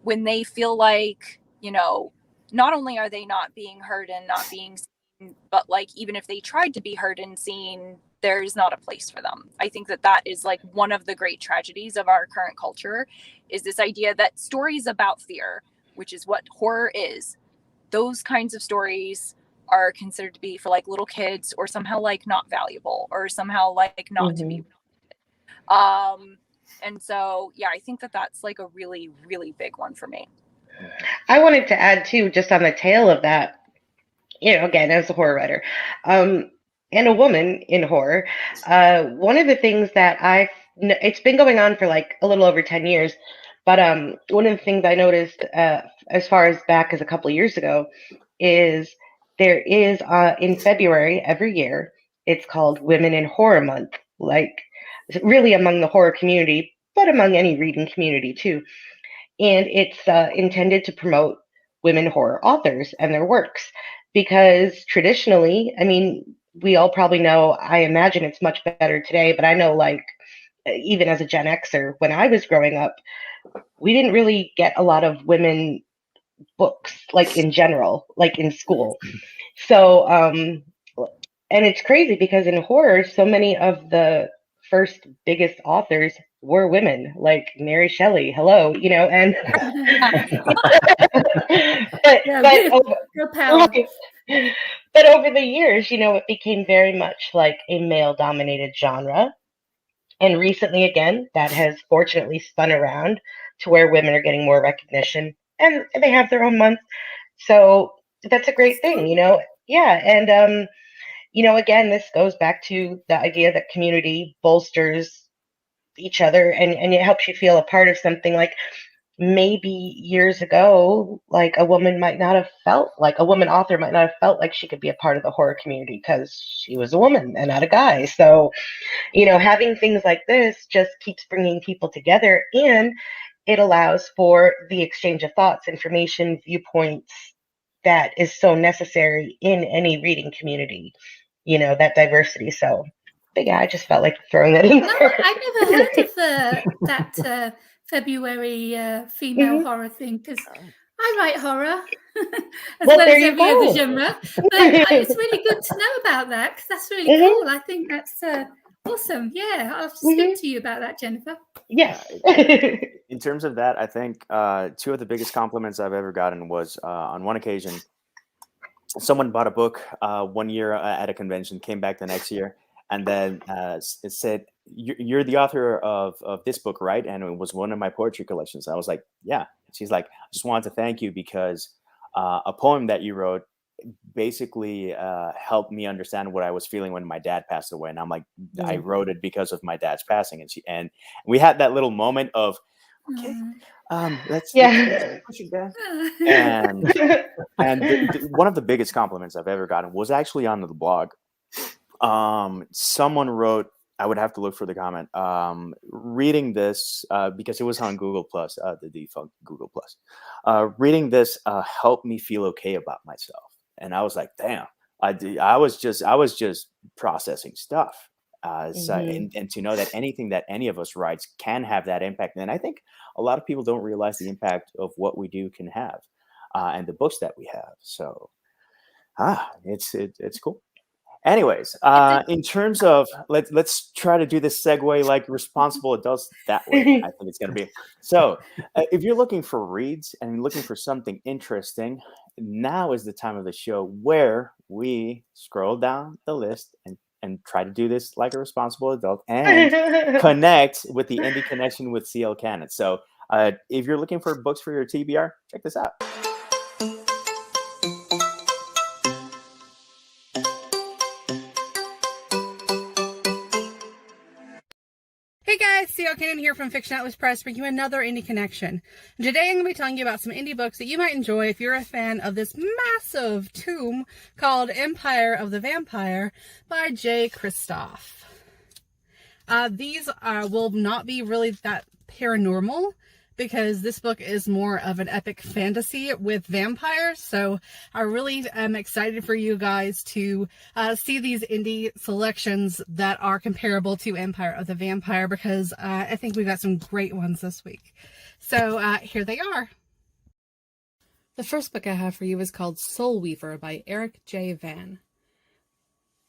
when they feel like, you know, not only are they not being heard and not being seen, but like, even if they tried to be heard and seen, there's not a place for them. I think that is like one of the great tragedies of our current culture, is this idea that stories about fear, which is what horror is, those kinds of stories are considered to be for like little kids, or somehow like not valuable, or somehow like not to be. And so, yeah, I think that's like a really, really big one for me. I wanted to add too, just on the tail of that, you know, again, as a horror writer, and a woman in horror, one of the things that it's been going on for like a little over 10 years, but one of the things I noticed as far as back as a couple of years ago is there is in February every year, it's called Women in Horror Month, like really among the horror community, but among any reading community too. And it's intended to promote women horror authors and their works, because traditionally, I mean, we all probably know, I imagine it's much better today, but I know, like, even as a Gen Xer, when I was growing up, we didn't really get a lot of women books, like in general, like in school. So, and it's crazy because in horror, so many of the first biggest authors were women, like Mary Shelley, hello, you know, and but over the years, you know, it became very much like a male-dominated genre. And recently, again, that has fortunately spun around to where women are getting more recognition, and they have their own month. So that's a great thing, you know? Yeah. And, you know, again, this goes back to the idea that community bolsters each other, and it helps you feel a part of something. Like, maybe years ago, like a woman author might not have felt like she could be a part of the horror community because she was a woman and not a guy. So, you know, having things like this just keeps bringing people together, and it allows for the exchange of thoughts, information, viewpoints that is so necessary in any reading community, you know, that diversity. So, but yeah, I just felt like throwing that in there. I never heard of that February female horror thing, because I write horror as well as every other genre. But it's really good to know about that, because that's really cool. I think that's awesome. Yeah, I'll have to speak to you about that, Jennifer. Yes. In terms of that, I think two of the biggest compliments I've ever gotten was on one occasion, someone bought a book 1 year at a convention, came back the next year, and then it said, "You're the author of this book, right?" And it was one of my poetry collections. I was like, "Yeah." She's like, "I just wanted to thank you because a poem that you wrote basically helped me understand what I was feeling when my dad passed away." And I'm like, "I wrote it because of my dad's passing." And we had that little moment of, okay, let's push it down. And one of the biggest compliments I've ever gotten was actually on the blog. Someone wrote, I would have to look for the comment, reading this, because it was on Google Plus, the defunct Google Plus. Reading this helped me feel okay about myself. And I was like, damn, I was just processing stuff. And to know that anything that any of us writes can have that impact. And I think a lot of people don't realize the impact of what we do can have, and the books that we have. So, it's cool. Anyways, in terms of, let's try to do this segue like responsible adults that way. I think it's going to be. So if you're looking for reads and looking for something interesting, now is the time of the show where we scroll down the list and try to do this like a responsible adult and connect with the Indie Connection with CL Canon. So if you're looking for books for your TBR, check this out. Hey guys, CL Canon here from Fiction Atlas Press, bringing you another Indie Connection. And today I'm going to be telling you about some indie books that you might enjoy if you're a fan of this massive tome called Empire of the Vampire by J. Kristoff. These will not be really that paranormal because this book is more of an epic fantasy with vampires. So I really am excited for you guys to see these indie selections that are comparable to Empire of the Vampire, because I think we've got some great ones this week. So here they are. The first book I have for you is called Soul Weaver by Eric J. Vann.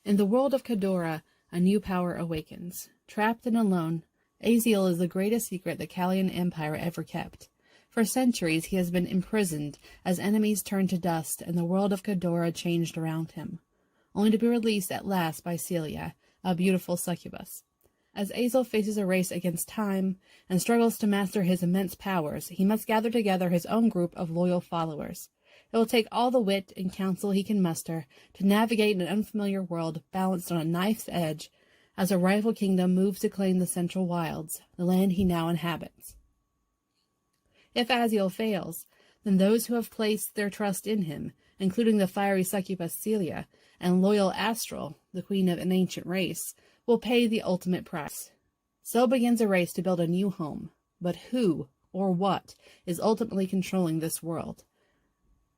In the world of Kadora, a new power awakens. Trapped and alone, Aziel is the greatest secret the Kallian Empire ever kept. For centuries he has been imprisoned as enemies turned to dust and the world of Kadora changed around him, only to be released at last by Celia, a beautiful succubus. As Aziel faces a race against time and struggles to master his immense powers, he must gather together his own group of loyal followers. It will take all the wit and counsel he can muster to navigate an unfamiliar world balanced on a knife's edge as a rival kingdom moves to claim the Central Wilds, the land he now inhabits. If Aziel fails, then those who have placed their trust in him, including the fiery succubus Celia and loyal Astral, the queen of an ancient race, will pay the ultimate price. So begins a race to build a new home. But who, or what, is ultimately controlling this world?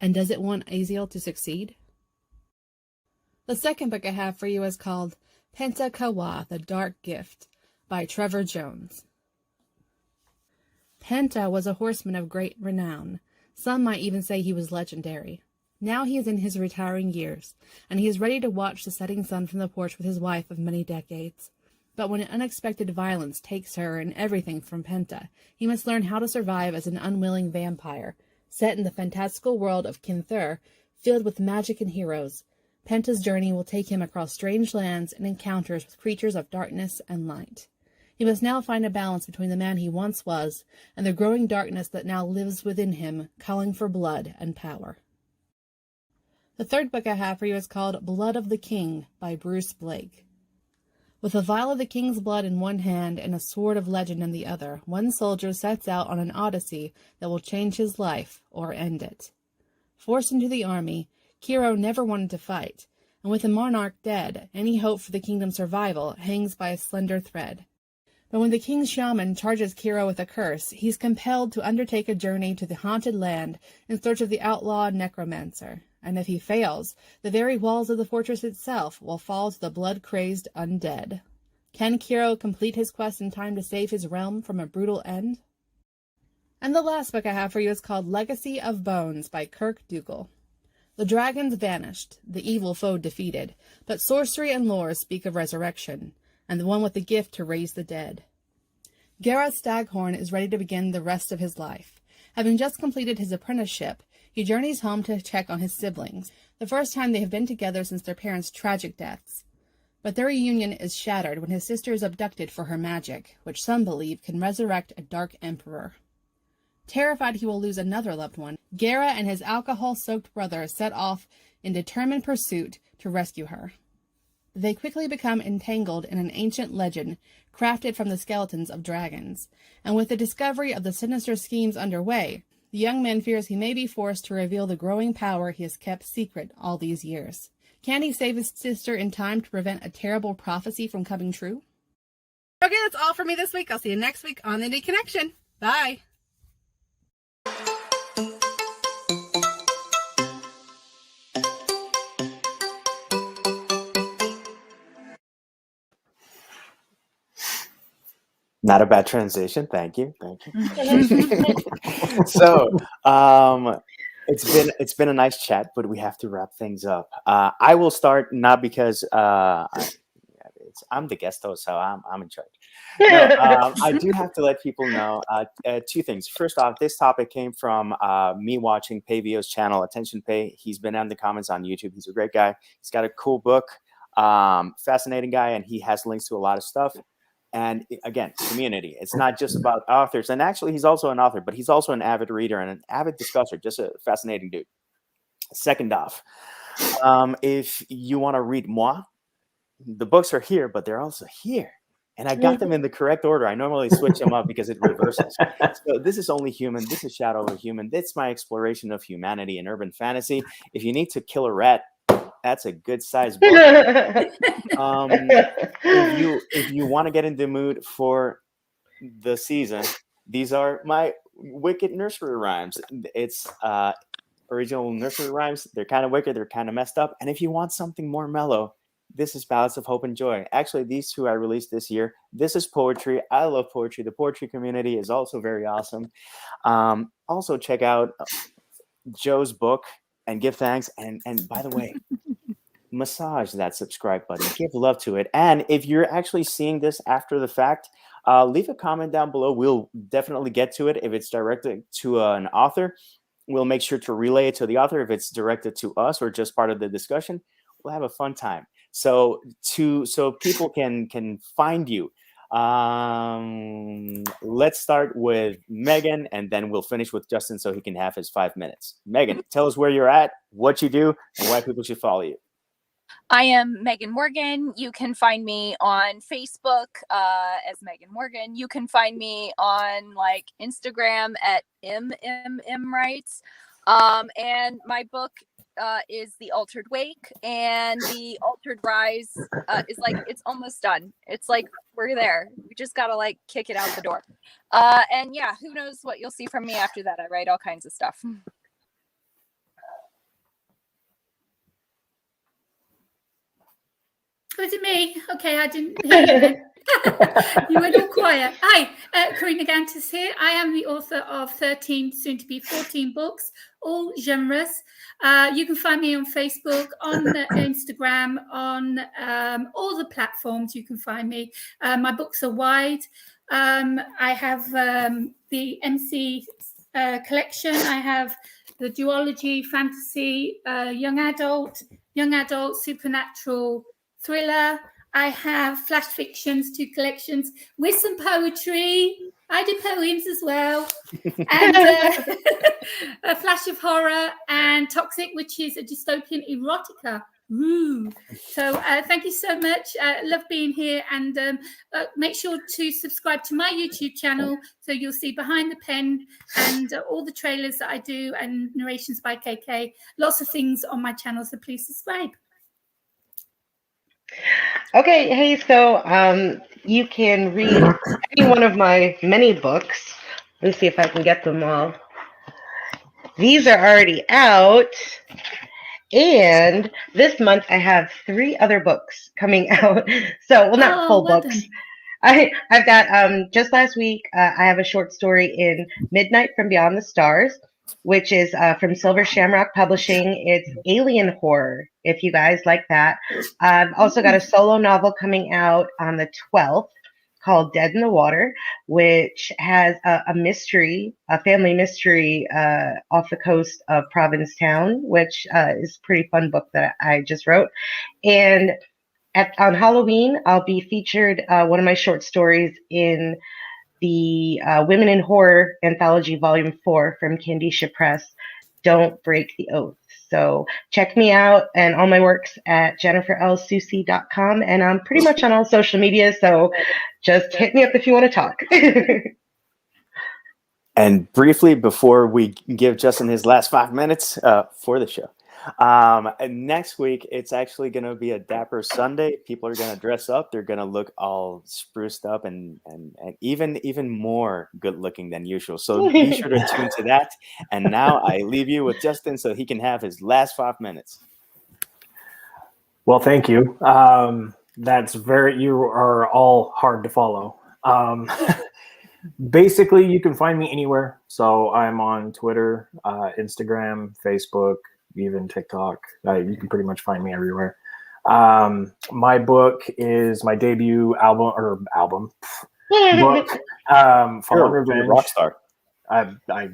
And does it want Aziel to succeed? The second book I have for you is called Pentakowa, The Dark Gift by Trevor Jones. Penta was a horseman of great renown. Some might even say he was legendary. Now he is in his retiring years, and he is ready to watch the setting sun from the porch with his wife of many decades. But when unexpected violence takes her and everything from Penta, he must learn how to survive as an unwilling vampire, set in the fantastical world of Kinthur, filled with magic and heroes. Penta's journey will take him across strange lands and encounters with creatures of darkness and light. He must now find a balance between the man he once was and the growing darkness that now lives within him, calling for blood and power. The third book I have for you is called Blood of the King by Bruce Blake. With a vial of the king's blood in one hand and a sword of legend in the other, one soldier sets out on an odyssey that will change his life or end it. Forced into the army, Kiro never wanted to fight, and with the monarch dead, any hope for the kingdom's survival hangs by a slender thread. But when the king's shaman charges Kiro with a curse, he's compelled to undertake a journey to the haunted land in search of the outlaw necromancer. And if he fails, the very walls of the fortress itself will fall to the blood-crazed undead. Can Kiro complete his quest in time to save his realm from a brutal end? And the last book I have for you is called Legacy of Bones by Kirk Dougal. The dragons vanished, the evil foe defeated, but sorcery and lore speak of resurrection, and the one with the gift to raise the dead. Gareth Staghorn is ready to begin the rest of his life. Having just completed his apprenticeship, he journeys home to check on his siblings, the first time they have been together since their parents' tragic deaths. But their reunion is shattered when his sister is abducted for her magic, which some believe can resurrect a dark emperor. Terrified he will lose another loved one, Gara and his alcohol-soaked brother set off in determined pursuit to rescue her. They quickly become entangled in an ancient legend crafted from the skeletons of dragons, and with the discovery of the sinister schemes underway, the young man fears he may be forced to reveal the growing power he has kept secret all these years. Can he save his sister in time to prevent a terrible prophecy from coming true? Okay, that's all for me this week. I'll see you next week on The Indie Connection. Bye! Not a bad transition. Thank you. So, it's been a nice chat, but we have to wrap things up. I will start not because I'm the guest host, so I'm in charge. No, I do have to let people know two things. First off, this topic came from me watching Pavio's channel, Attention Pay. He's been in the comments on YouTube. He's a great guy. He's got a cool book, fascinating guy, and he has links to a lot of stuff. And again, community. It's not just about authors. And actually, he's also an author, but he's also an avid reader and an avid discusser. Just a fascinating dude. Second off, if you want to read moi, the books are here, but they're also here. And I got them in the correct order. I normally switch them up because it reverses. So this is Only Human. This is Shadow of a Human. That's my exploration of humanity in urban fantasy. If you need to kill a rat, that's a good size book. If you want to get in the mood for the season, these are my wicked nursery rhymes. It's original nursery rhymes. They're kind of wicked. They're kind of messed up. And if you want something more mellow, this is Ballads of Hope and Joy. Actually, these two I released this year. This is poetry. I love poetry. The poetry community is also very awesome. Also, check out Joe's book and give thanks. And by the way, massage that subscribe button. Give love to it. And if you're actually seeing this after the fact, leave a comment down below. We'll definitely get to it. If it's directed to an author, we'll make sure to relay it to the author. If it's directed to us or just part of the discussion, we'll have a fun time. So people can find you. Let's start with Megan, and then we'll finish with Justin so he can have his 5 minutes. Megan, tell us where you're at, what you do, and why people should follow you. I am Megan Morgan. You can find me on Facebook as Megan Morgan. You can find me on like Instagram at MMMWrites. And my book is The Altered Wake, and The Altered Rise is like, it's almost done. It's like, we're there. We just gotta like kick it out the door. And yeah, who knows what you'll see from me after that. I write all kinds of stuff. Was it me? Okay, I didn't hear you then. You went all quiet. Hi, KARINA here. I am the author of 13, soon to be 14 books, all genres. You can find me on Facebook, on Instagram, on all the platforms you can find me. My books are wide. I have the MC collection. I have the duology, fantasy, young adult, supernatural, thriller. I have flash fictions, 2 collections with some poetry. I do poems as well. And a flash of horror and Toxic, which is a dystopian erotica. Ooh. So thank you so much. Love being here. And make sure to subscribe to my YouTube channel so you'll see Behind the Pen and all the trailers that I do and narrations by KK. Lots of things on my channel, so please subscribe. Okay, hey, so you can read any one of my many books. Let me see if I can get them all. These are already out. And this month I have 3 other books coming out. So, well, not full books. I've got, just last week, I have a short story in Midnight from Beyond the Stars, which is from Silver Shamrock Publishing. It's alien horror, if you guys like that. I've also got a solo novel coming out on the 12th called Dead in the Water, which has a mystery, a family mystery off the coast of Provincetown, which is a pretty fun book that I just wrote. And on Halloween, I'll be featured one of my short stories in the Women in Horror Anthology Volume 4 from Candisha Press, Don't Break the Oath. So check me out and all my works at jenniferlsoucy.com. And I'm pretty much on all social media, so just hit me up if you want to talk. And briefly, before we give Justin his last 5 minutes for the show, next week, it's actually going to be a Dapper Sunday. People are going to dress up. They're going to look all spruced up and even more good looking than usual. So be sure to tune to that. And now I leave you with Justin so he can have his last 5 minutes. Well, thank you. You are all hard to follow. Basically, you can find me anywhere. So I'm on Twitter, Instagram, Facebook, even TikTok. You can pretty much find me everywhere. My book is my debut book, Fallen Revenge. Rock star. I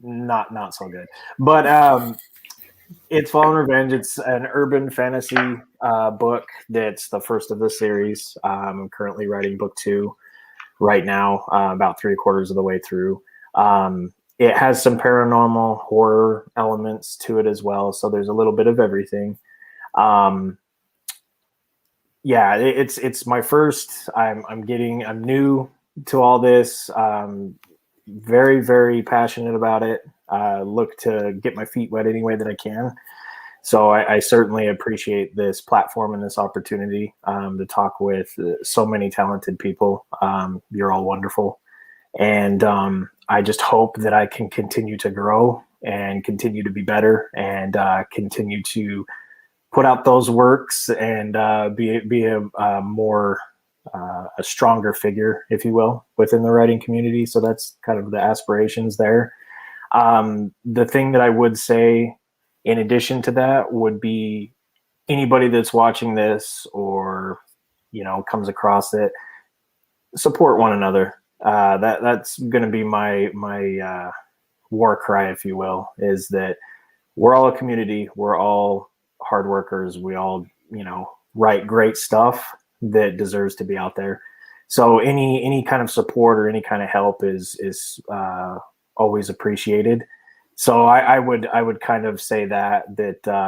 not so good, but it's Fallen Revenge. It's an urban fantasy book that's the first of the series. I'm currently writing book 2 right now, about 3/4 of the way through. It has some paranormal horror elements to it as well, so there's a little bit of everything. Yeah, it's my first. I'm new to all this. Very, very passionate about it. Look to get my feet wet any way that I can. So I certainly appreciate this platform and this opportunity to talk with so many talented people. You're all wonderful. And I just hope that I can continue to grow and continue to be better and continue to put out those works and be a more a stronger figure, if you will, within the writing community. So that's kind of the aspirations there. The thing that I would say in addition to that would be anybody that's watching this or, you know, comes across it, support one another. That's going to be my war cry, if you will, is that we're all a community. We're all hard workers. We all, you know, write great stuff that deserves to be out there. So any kind of support or any kind of help is always appreciated. So I would kind of say that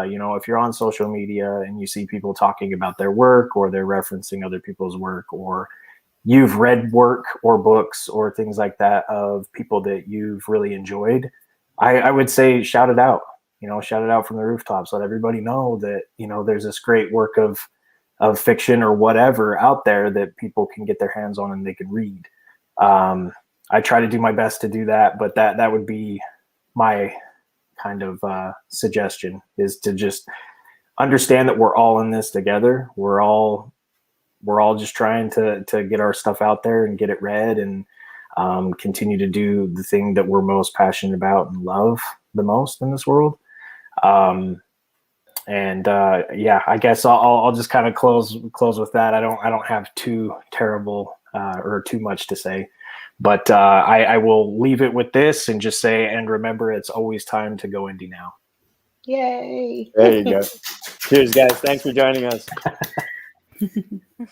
you know, if you're on social media and you see people talking about their work or they're referencing other people's work, or you've read work or books or things like that of people that you've really enjoyed, I would say shout it out. You know, shout it out from the rooftops. Let everybody know that, you know, there's this great work of fiction or whatever out there that people can get their hands on and they can read. I try to do my best to do that, but that would be my kind of suggestion, is to just understand that we're all in this together. We're all just trying to get our stuff out there and get it read and continue to do the thing that we're most passionate about and love the most in this world. Yeah, I guess I'll just kind of close with that. I don't have too terrible or too much to say, but I will leave it with this and just say, and remember, it's always time to go indie now. Yay! There you go. Cheers, guys. Thanks for joining us.